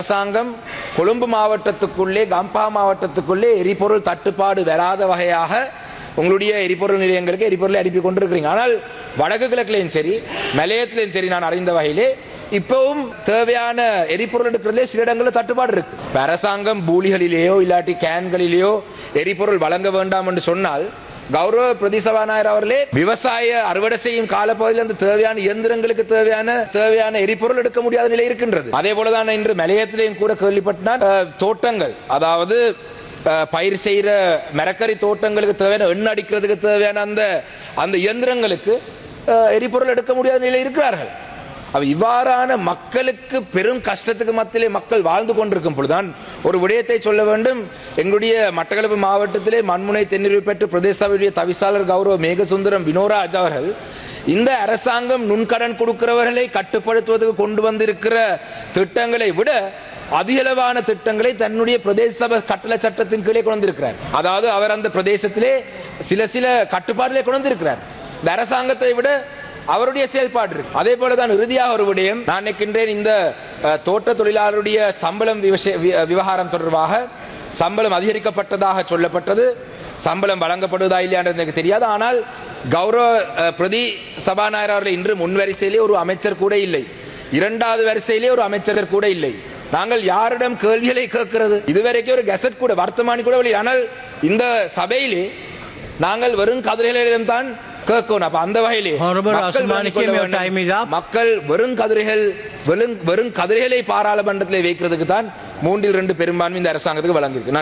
அரசாங்கம் கொழும்பு மாவட்டத்துக்குள்ளே கம்பா மாவட்டத்துக்குள்ளே எரிபொருள் தட்டுப்பாடு வராத வகையாக உங்களுடைய எரிபொருள் நிலையங்களுக்கு எரிபொருளை அனுப்பி கொண்டிருக்கிறீங்க. ஆனால் வடக்கு கிழக்குலையும் சரி மலையத்திலையும் சரி நான் அறிந்த வகையிலே இப்பவும் தேவையான எரிபொருள் எடுக்கிறதுலே சில இடங்களில் தட்டுப்பாடு இருக்கு. அரசாங்கம் பூலிகளிலேயோ இல்லாட்டி கேன்களிலேயோ எரிபொருள் வழங்க வேண்டாம் என்று சொன்னால் கௌரவ பிரதி சபாநாயகர் அவர்களே விவசாய அறுவடை செய்யும் காலப்பகுதியில் அந்த தேவையான இயந்திரங்களுக்கு தேவையான எரிபொருள் எடுக்க முடியாத நிலை இருக்கின்றது. அதே போலதான் இன்று மலையத்திலையும் கூட கேள்விப்பட்டால் தோட்டங்கள், அதாவது பயிர் செய்கிற மரக்கறி தோட்டங்களுக்கு தேவையான எண்ணெய் அடிக்கிறதுக்கு தேவையான அந்த இயந்திரங்களுக்கு எரிபொருள் எடுக்க முடியாத நிலை இருக்கிறார்கள். இவ்வாறான மக்களுக்கு பெரும் கஷ்டத்துக்கு மத்தியிலே மக்கள் வாழ்ந்து கொண்டிருக்கும் பொழுதுதான் ஒரு விடயத்தை சொல்ல வேண்டும். எங்களுடைய மட்டக்களப்பு மாவட்டத்திலே மண்முனை தென்னிருவு பெற்று பிரதேச சபையுடைய தவிசாளர் கௌரவ மேகசுந்தரம் வினோராஜ் அவர்கள் இந்த அரசாங்கம் நுண்கடன் கொடுக்கிறவர்களை கட்டுப்படுத்துவதற்கு கொண்டு வந்திருக்கிற திட்டங்களை விட அதிகளவான திட்டங்களை தன்னுடைய பிரதேச சபை கட்டளை சட்டத்தின் கீழே கொண்டு வந்திருக்கிறார். அதாவது அவர் அந்த பிரதேசத்திலே சில கட்டுப்பாடுகளை கொண்டு வந்திருக்கிறார். இந்த அரசாங்கத்தை விட அவருடைய செயல்பாடு இருக்கு. அதே போலதான் இறுதியாக ஒரு விடயம் நான் நினைக்கின்றேன், இந்த தோட்ட தொழிலாளருடைய சம்பளம் விவகாரம் தொடர்பாக சம்பளம் அதிகரிக்கப்பட்டதாக சொல்லப்பட்டது. சம்பளம் வழங்கப்படுவதா இல்லையான்றது எனக்கு தெரியாது. ஆனால் கௌரவ பிரதி சபாநாயகர் அவர்கள் இன்று முன் வரிசையிலே ஒரு அமைச்சர் கூட இல்லை, இரண்டாவது வரிசையிலே ஒரு அமைச்சர் கூட இல்லை. நாங்கள் யாரிடம் கேள்விகளை கேட்கிறது? இதுவரைக்கும் ஒரு கெசட் கூட வர்த்தமானி கூட இல்லை. ஆனால் இந்த சபையிலே நாங்கள் வெறும் கதிரைகளிடம் தான் கேட்கணும். அப்ப அந்த வகையிலே மக்கள் வெறும் கதிரைகளை பாராளுமன்றத்தில் வைக்கிறதுக்கு தான் 3/2 பெரும்பான்மை இந்த அரசாங்கத்துக்கு வழங்கியிருக்கு.